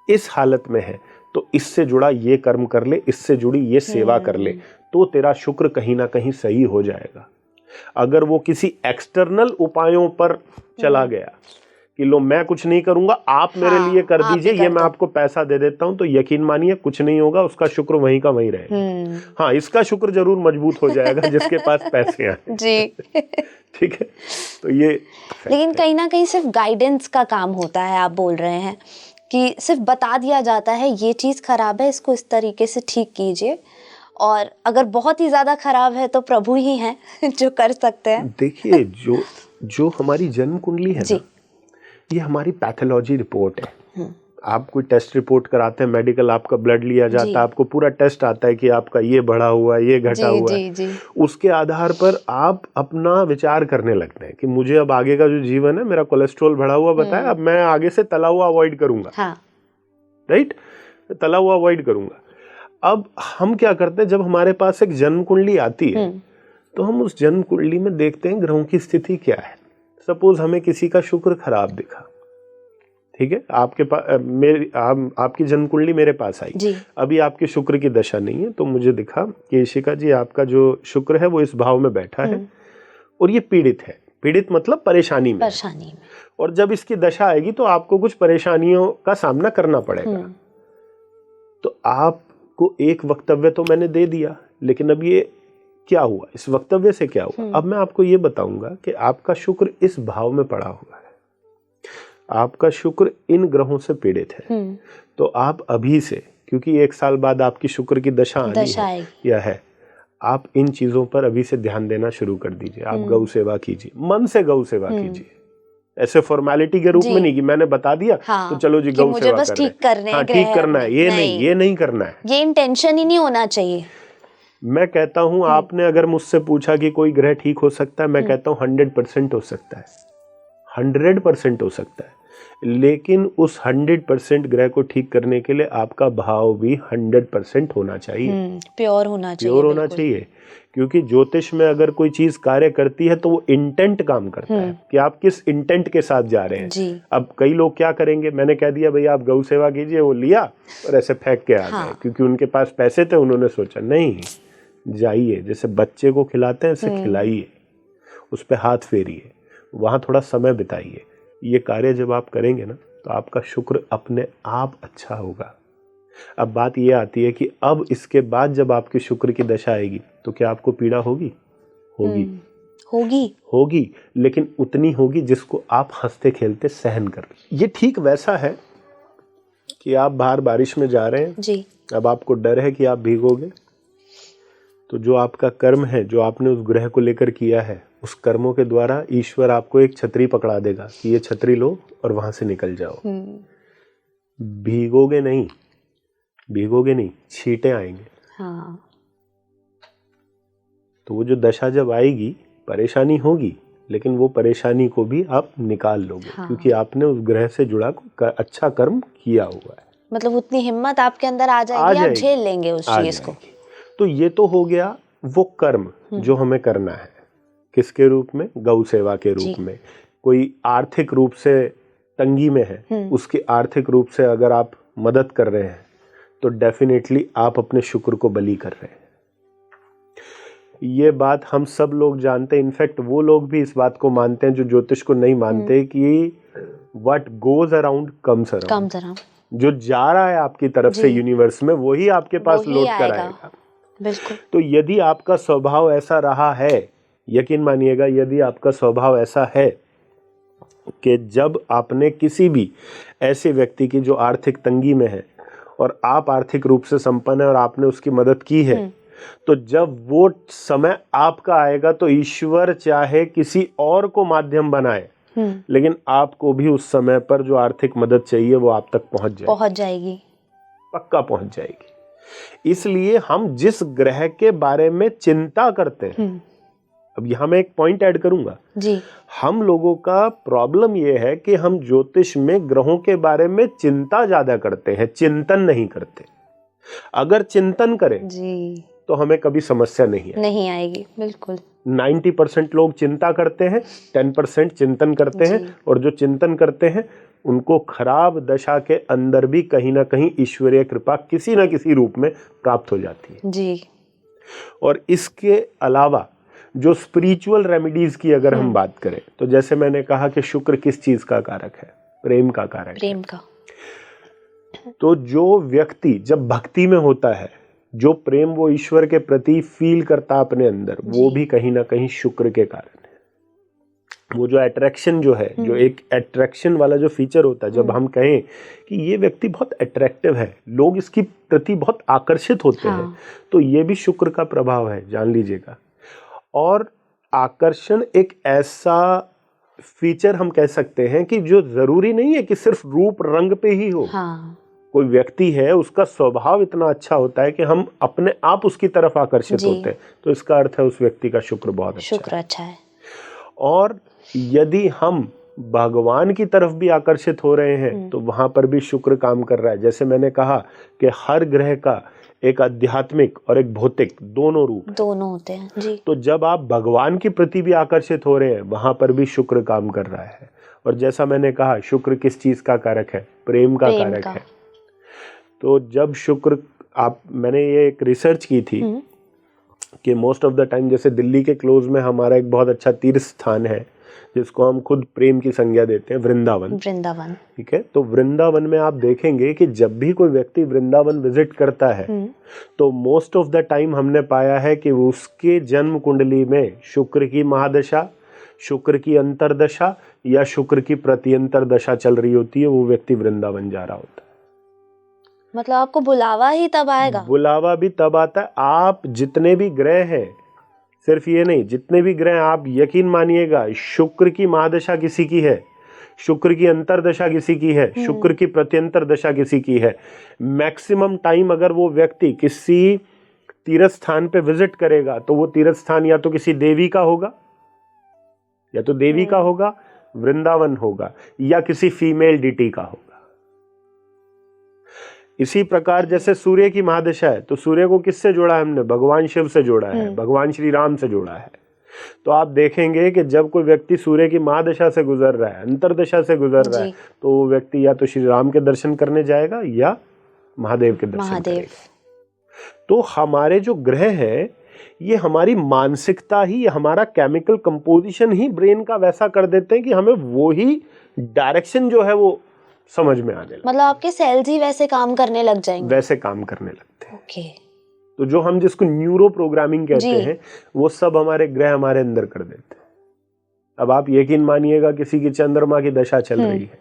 इस हालत में है, तो इससे जुड़ा ये कर्म कर ले, इससे जुड़ी ये सेवा कर ले, तो तेरा शुक्र कहीं ना कहीं सही हो जाएगा। अगर वो किसी एक्सटर्नल उपायों पर चला गया कि लो मैं कुछ नहीं करूंगा, आप मेरे लिए कर दीजिए, ये मैं आपको पैसा दे देता हूं, तो यकीन मानिए कुछ नहीं होगा, उसका शुक्र वहीं का वहीं रहेगा। हाँ, इसका शुक्र जरूर मजबूत हो जाएगा जिसके पास पैसे आए जी। ठीक है, तो ये
लेकिन कहीं ना कहीं सिर्फ गाइडेंस का काम होता है। आप बोल रहे हैं कि सिर्फ बता दिया जाता है ये चीज खराब है, इसको इस तरीके से ठीक कीजिए, और अगर बहुत ही ज्यादा खराब है तो प्रभु ही हैं जो कर सकते हैं।
देखिए, जो हमारी जन्म कुंडली है ना, ये हमारी पैथोलॉजी रिपोर्ट है। आप कोई टेस्ट रिपोर्ट कराते हैं, मेडिकल, आपका ब्लड लिया जाता है, आपको पूरा टेस्ट आता है कि आपका ये बढ़ा हुआ है, ये घटा हुआ है। उसके आधार पर आप अपना विचार करने लगते हैं कि मुझे अब आगे का जो जीवन है, मेरा कोलेस्ट्रॉल बढ़ा हुआ बताया, अब मैं आगे से तला हुआ अवॉइड करूंगा। राइट, तला हुआ अवॉइड करूंगा। अब हम क्या करते हैं, जब हमारे पास एक जन्म कुंडली आती है तो हम उस जन्म कुंडली में देखते हैं ग्रहों की स्थिति क्या है। सपोज हमें किसी का शुक्र खराब दिखा, ठीक है, आपके पास आपकी जन्म कुंडली मेरे पास आई, अभी आपके शुक्र की दशा नहीं है, तो मुझे दिखा कि इशिका जी आपका जो शुक्र है वो इस भाव में बैठा है और ये पीड़ित है। पीड़ित मतलब परेशानी में। और जब इसकी दशा आएगी तो आपको कुछ परेशानियों का सामना करना पड़ेगा। तो आपको एक वक्तव्य तो मैंने दे दिया, लेकिन अब ये क्या हुआ, इस वक्तव्य से क्या हुआ, अब मैं आपको ये बताऊंगा कि आपका शुक्र इस भाव में पड़ा हुआ है, आपका शुक्र इन ग्रहों से पीड़ित है। तो आप अभी से, क्योंकि 1 साल बाद आपकी शुक्र की दशा आनी है या है, आप इन चीजों पर अभी से ध्यान देना शुरू कर दीजिए। आप गौ सेवा कीजिए, मन से गौ सेवा कीजिए, ऐसे फॉर्मेलिटी के रूप में नहीं कि मैंने बता दिया तो चलो जी गौ सेवा कर ठीक करना है, ये नहीं करना है,
ये इंटेंशन ही नहीं होना चाहिए।
मैं कहता हूं, आपने अगर मुझसे पूछा कि कोई ग्रह ठीक हो सकता है, मैं कहता हूं 100% हो सकता है, 100% हो सकता है। लेकिन उस 100% ग्रह को ठीक करने के लिए आपका भाव भी 100% होना चाहिए,
प्योर होना चाहिए।
क्योंकि ज्योतिष में अगर कोई चीज कार्य करती है तो वो इंटेंट काम करता है कि आप किस इंटेंट के साथ जा रहे हैं। अब कई लोग क्या करेंगे, मैंने कह दिया भाई आप गौ सेवा कीजिए, वो लिया और ऐसे फेंक के आ गए, क्योंकि उनके पास पैसे थे, उन्होंने सोचा नहीं, जाइए जैसे बच्चे को खिलाते हैं ऐसे खिलाइए, उस पर हाथ फेरिए, वहाँ थोड़ा समय बिताइए। ये कार्य जब आप करेंगे ना तो आपका शुक्र अपने आप अच्छा होगा। अब बात ये आती है कि अब इसके बाद जब आपके शुक्र की दशा आएगी तो क्या आपको पीड़ा होगी? होगी, लेकिन उतनी होगी जिसको आप हंसते खेलते सहन कर। ये ठीक वैसा है कि आप बाहर बारिश में जा रहे हैं जी। अब आपको डर है कि आप भीगोगे, तो जो आपका कर्म है, जो आपने उस ग्रह को लेकर किया है, उस कर्मों के द्वारा ईश्वर आपको एक छतरी पकड़ा देगा कि ये छतरी लो और वहां से निकल जाओ। भीगोगे नहीं, छींटे आएंगे। तो वो जो दशा जब आएगी परेशानी होगी, लेकिन वो परेशानी को भी आप निकाल लोगे क्योंकि आपने उस ग्रह से जुड़ा अच्छा कर्म किया हुआ है।
मतलब उतनी हिम्मत आपके अंदर आ जाएगी, आप झेल लेंगे उस चीज को।
तो ये तो हो गया वो कर्म जो हमें करना है, किसके रूप में? गौ सेवा के रूप में। कोई आर्थिक रूप से तंगी में है, उसकी आर्थिक रूप से अगर आप मदद कर रहे हैं तो डेफिनेटली आप अपने शुक्र को बलि कर रहे हैं। ये बात हम सब लोग जानते हैं, इनफैक्ट वो लोग भी इस बात को मानते हैं जो ज्योतिष को नहीं मानते कि what goes around comes around. जो जा रहा है आपकी तरफ से यूनिवर्स में, वही आपके पास लौट कर आएगा।
बिल्कुल।
तो यदि आपका स्वभाव ऐसा रहा है, यकीन मानिएगा, यदि आपका स्वभाव ऐसा है कि जब आपने किसी भी ऐसे व्यक्ति की जो आर्थिक तंगी में है और आप आर्थिक रूप से संपन्न है और आपने उसकी मदद की है, तो जब वो समय आपका आएगा तो ईश्वर चाहे किसी और को माध्यम बनाए, लेकिन आपको भी उस समय पर जो आर्थिक मदद चाहिए वो आप तक पहुंच जाएगी, पक्का पहुंच जाएगी। इसलिए हम जिस ग्रह के बारे में चिंता करते हैं, अब यहाँ मैं एक पॉइंट ऐड करूंगा जी। हम लोगों का प्रॉब्लम ये है कि हम ज्योतिष में ग्रहों के बारे में चिंता ज्यादा करते हैं, चिंतन नहीं करते। अगर चिंतन करें जी तो हमें कभी समस्या नहीं आएगी। बिल्कुल। 90% लोग चिंता करते हैं, 10% चिंतन करते हैं, और जो चिंतन करते हैं उनको खराब दशा के अंदर भी कहीं ना कहीं ईश्वरीय कृपा किसी ना किसी रूप में प्राप्त हो जाती है जी। और इसके अलावा जो स्पिरिचुअल रेमेडीज की अगर हम बात करें, तो जैसे मैंने कहा कि शुक्र किस चीज का कारक है? प्रेम का कारक, प्रेम का। तो जो व्यक्ति जब भक्ति में होता है, जो प्रेम वो ईश्वर के प्रति फील करता अपने अंदर, वो भी कहीं ना कहीं शुक्र के कारण है। वो जो अट्रैक्शन जो है, जो एक अट्रैक्शन वाला जो फीचर होता है, जब हम कहें कि ये व्यक्ति बहुत अट्रैक्टिव है, लोग इसकी प्रति बहुत आकर्षित होते हैं, तो ये भी शुक्र का प्रभाव है, जान लीजिएगा। और आकर्षण एक ऐसा फीचर हम कह सकते हैं कि जो जरूरी नहीं है कि सिर्फ रूप रंग पे ही हो। कोई व्यक्ति है, उसका स्वभाव इतना अच्छा होता है कि हम अपने आप उसकी तरफ आकर्षित होते हैं, तो इसका अर्थ है उस व्यक्ति का शुक्र बहुत अच्छा है। और यदि हम भगवान की तरफ भी आकर्षित हो रहे हैं, तो वहां पर भी शुक्र काम कर रहा है। जैसे मैंने कहा कि हर ग्रह का एक आध्यात्मिक और एक भौतिक दोनों रूप होते हैं जी। तो जब आप भगवान के प्रति भी आकर्षित हो रहे हैं, वहां पर भी शुक्र काम कर रहा है। और जैसा मैंने कहा, शुक्र किस चीज का कारक है? प्रेम का कारक है। तो जब शुक्र, मैंने ये एक रिसर्च की थी कि मोस्ट ऑफ द टाइम, जैसे दिल्ली के क्लोज में हमारा एक बहुत अच्छा तीर्थ स्थान है जिसको हम खुद प्रेम की संज्ञा देते हैं, वृंदावन। ठीक है। तो वृंदावन में आप देखेंगे कि जब भी कोई व्यक्ति वृंदावन विजिट करता है, तो मोस्ट ऑफ द टाइम हमने पाया है कि उसके जन्म कुंडली में शुक्र की महादशा, शुक्र की अंतरदशा या शुक्र की प्रत्यंतर दशा चल रही होती है। वो व्यक्ति वृंदावन जा रहा होता है।
मतलब आपको बुलावा ही तब आएगा?
बुलावा भी तब आता है। आप जितने भी ग्रह हैं, सिर्फ ये नहीं, जितने भी ग्रह, आप यकीन मानिएगा, शुक्र की महादशा किसी की है, शुक्र की अंतरदशा किसी की है, शुक्र की प्रत्यंतर दशा किसी की है। मैक्सिमम टाइम अगर वो व्यक्ति किसी तीर्थ स्थान पे विजिट करेगा, तो वो तीर्थ स्थान या तो किसी देवी का होगा, या तो देवी का होगा, वृंदावन होगा, या किसी फीमेल डिटी का होगा। इसी प्रकार जैसे सूर्य की महादशा है, तो सूर्य को किससे जोड़ा है हमने? भगवान शिव से जोड़ा है, भगवान श्री राम से जोड़ा है। तो आप देखेंगे कि जब कोई व्यक्ति सूर्य की महादशा से गुजर रहा है, अंतरदशा से गुजर रहा है, तो वो व्यक्ति या तो श्री राम के दर्शन करने जाएगा या महादेव के दर्शन करेगा। तो हमारे जो ग्रह हैं, ये हमारी मानसिकता ही, हमारा केमिकल कंपोजिशन ही ब्रेन का वैसा कर देते हैं कि हमें वो ही डायरेक्शन जो है वो समझ में आने लगता है।
मतलब आपके सेल्स ही वैसे काम करने लग जाएंगे?
वैसे काम करने लगते हैं। ओके। तो जो हम जिसको न्यूरो प्रोग्रामिंग कहते हैं, वो सब हमारे ग्रह हमारे अंदर कर देते हैं। अब आप यकीन मानिएगा, किसी की चंद्रमा की दशा चल रही है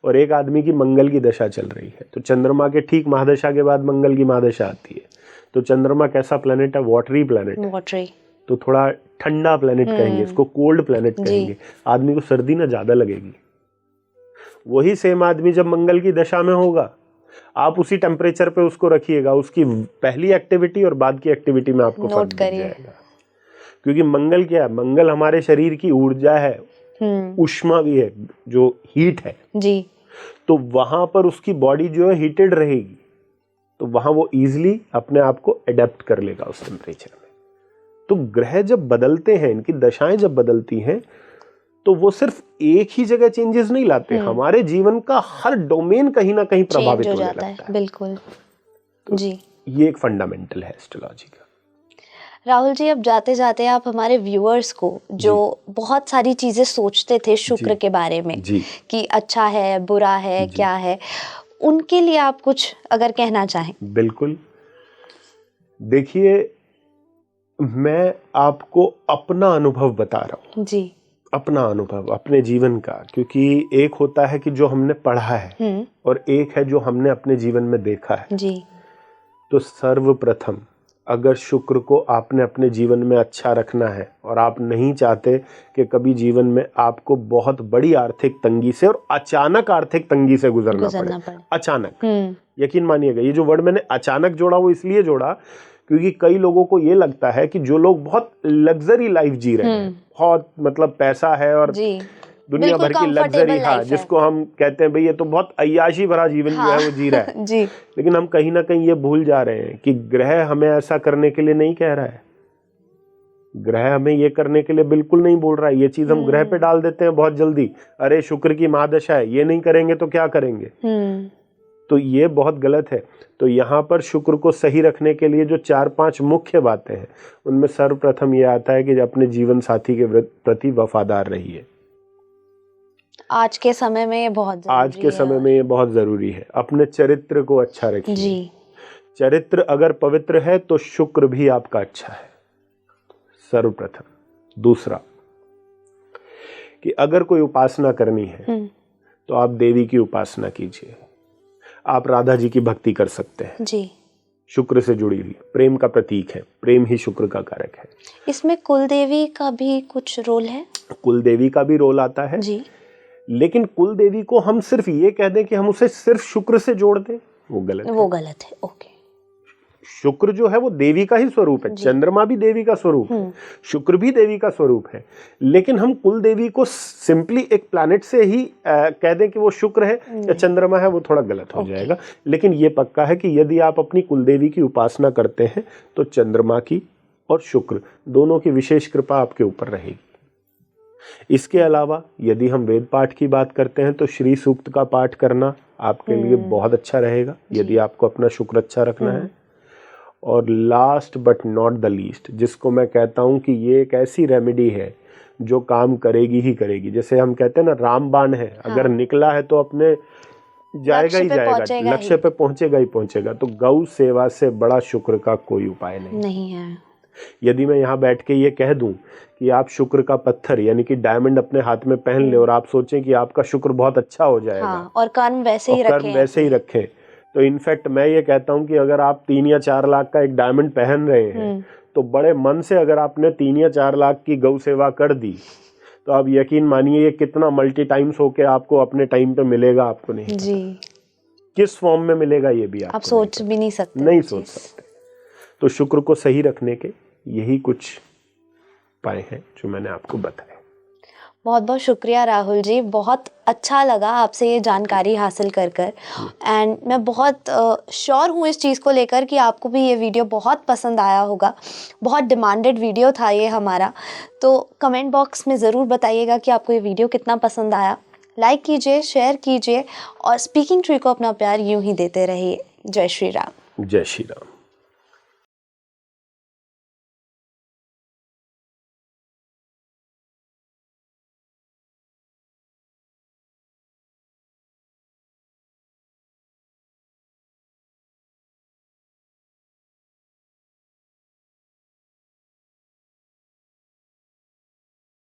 और एक आदमी की मंगल की दशा चल रही है, तो चंद्रमा के ठीक महादशा के बाद मंगल की महादशा आती है। तो चंद्रमा कैसा प्लेनेट है? वाटरी प्लेनेट है। वाटरी तो थोड़ा ठंडा प्लेनेट कहेंगे इसको, कोल्ड प्लेनेट कहेंगे। आदमी को सर्दी ना ज्यादा लगेगी। वही सेम आदमी जब मंगल की दशा में होगा, आप उसी टेम्परेचर पे उसको रखिएगा, उसकी पहली एक्टिविटी और बाद की एक्टिविटी में आपको फर्क दिख जाएगा। क्योंकि मंगल क्या है? मंगल हमारे शरीर की ऊर्जा है, ऊष्मा भी है, जो हीट है जी। तो वहां पर उसकी बॉडी जो है हीटेड रहेगी, तो वहां वो इजीली अपने आप को एडेप्ट कर लेगा उस टेम्परेचर में। तो ग्रह जब बदलते हैं, इनकी दशाएं जब बदलती हैं, तो वो सिर्फ एक ही जगह चेंजेस नहीं लाते, हमारे जीवन का हर डोमेन कहीं ना कहीं प्रभावित होने लगता है।
बिल्कुल
तो जी, ये एक फंडामेंटल है एस्ट्रोलॉजी का।
राहुल जी, अब जाते जाते आप हमारे व्यूअर्स को, जो बहुत सारी चीजें सोचते थे शुक्र के बारे में कि अच्छा है, बुरा है, क्या है, उनके लिए आप कुछ अगर कहना चाहें।
बिल्कुल, देखिए मैं आपको अपना अनुभव बता रहा हूँ
जी,
अपना अनुभव अपने जीवन का, क्योंकि एक होता है कि जो हमने पढ़ा है और एक है जो हमने अपने जीवन में देखा है
जी।
तो सर्वप्रथम अगर शुक्र को आपने अपने जीवन में अच्छा रखना है और आप नहीं चाहते कि कभी जीवन में आपको बहुत बड़ी आर्थिक तंगी से और अचानक आर्थिक तंगी से गुजरना पड़े। अचानक, यकीन मानिएगा, ये जो वर्ड मैंने अचानक जोड़ा वो इसलिए जोड़ा क्योंकि कई लोगों को ये लगता है कि जो लोग बहुत लग्जरी लाइफ जी रहे हैं, बहुत मतलब पैसा है और दुनिया भर की लग्जरी, हाँ, जिसको हम कहते हैं भाई ये तो बहुत अय्याशी भरा जीवन जो है वो जी रहा है
जी।
लेकिन हम कहीं ना कहीं ये भूल जा रहे हैं कि ग्रह हमें ऐसा करने के लिए नहीं कह रहा है। ग्रह हमें ये करने के लिए बिल्कुल नहीं बोल रहा है। ये चीज हम ग्रह पे डाल देते हैं बहुत जल्दी, अरे शुक्र की महादशा है, ये नहीं करेंगे तो क्या करेंगे, तो ये बहुत गलत है। तो यहाँ पर शुक्र को सही रखने के लिए जो 4-5 मुख्य बातें हैं उनमें सर्वप्रथम ये आता है कि अपने जीवन साथी के प्रति वफादार रहिए।
आज के समय में ये बहुत जरूरी
आज के समय में ये बहुत जरूरी है। अपने चरित्र को अच्छा रखिए
जी।
चरित्र अगर पवित्र है तो शुक्र भी आपका अच्छा है, सर्वप्रथम। दूसरा कि अगर कोई उपासना करनी है तो आप देवी की उपासना कीजिए। आप राधा जी की भक्ति कर सकते हैं
जी।
शुक्र से जुड़ी हुई, प्रेम का प्रतीक है, प्रेम ही शुक्र का कारक है।
इसमें कुल देवी का भी कुछ रोल है?
कुल देवी का भी रोल आता है
जी।
लेकिन कुल देवी को हम सिर्फ ये कह दें कि हम उसे सिर्फ शुक्र से जोड़ दें, वो गलत है।
ओके।
शुक्र जो है वो देवी का ही स्वरूप है, चंद्रमा भी देवी का स्वरूप है, शुक्र भी देवी का स्वरूप है, लेकिन हम कुल देवी को सिंपली एक प्लैनेट से ही कह दें कि वो शुक्र है या चंद्रमा है, वो थोड़ा गलत हो जाएगा। लेकिन ये पक्का है कि यदि आप अपनी कुल देवी की उपासना करते हैं तो चंद्रमा की और शुक्र दोनों की विशेष कृपा आपके ऊपर रहेगी। इसके अलावा यदि हम वेद पाठ की बात करते हैं तो श्री सूक्त का पाठ करना आपके लिए बहुत अच्छा रहेगा यदि आपको अपना शुक्र अच्छा रखना है। और last but not the least, जिसको मैं कहता हूं कि ये एक ऐसी रेमेडी है जो काम करेगी ही करेगी। जैसे हम कहते हैं ना, रामबाण है, अगर निकला है तो अपने जाएगा ही जाएगा, लक्ष्य पे पहुंचेगा ही पहुंचेगा। तो गौ सेवा से बड़ा शुक्र का कोई उपाय नहीं
है।
यदि मैं यहाँ बैठ के ये कह दूं कि आप शुक्र का पत्थर यानी कि डायमंड अपने हाथ में पहन ले और आप सोचें कि आपका शुक्र बहुत अच्छा हो जाएगा,
और कर्म वैसे ही
रखें, तो इनफैक्ट मैं ये कहता हूं कि अगर आप 3 या 4 लाख का एक डायमंड पहन रहे हैं तो बड़े मन से अगर आपने 3 या 4 लाख की गौ सेवा कर दी तो आप यकीन मानिए ये कितना मल्टी टाइम्स होके आपको अपने टाइम पे मिलेगा, आपको नहीं जी किस फॉर्म में मिलेगा ये भी आप
सोच भी नहीं सकते,
सोच सकते। तो शुक्र को सही रखने के यही कुछ उपाय हैं जो मैंने आपको बताए।
बहुत बहुत शुक्रिया राहुल जी, बहुत अच्छा लगा आपसे ये जानकारी हासिल कर एंड मैं बहुत श्योर हूँ इस चीज़ को लेकर कि आपको भी ये वीडियो बहुत पसंद आया होगा। बहुत डिमांडेड वीडियो था ये हमारा, तो कमेंट बॉक्स में ज़रूर बताइएगा कि आपको ये वीडियो कितना पसंद आया। लाइक कीजिए, शेयर कीजिए और स्पीकिंग ट्री को अपना प्यार यूं ही देते रहिए। जय श्री राम।
जय श्री राम।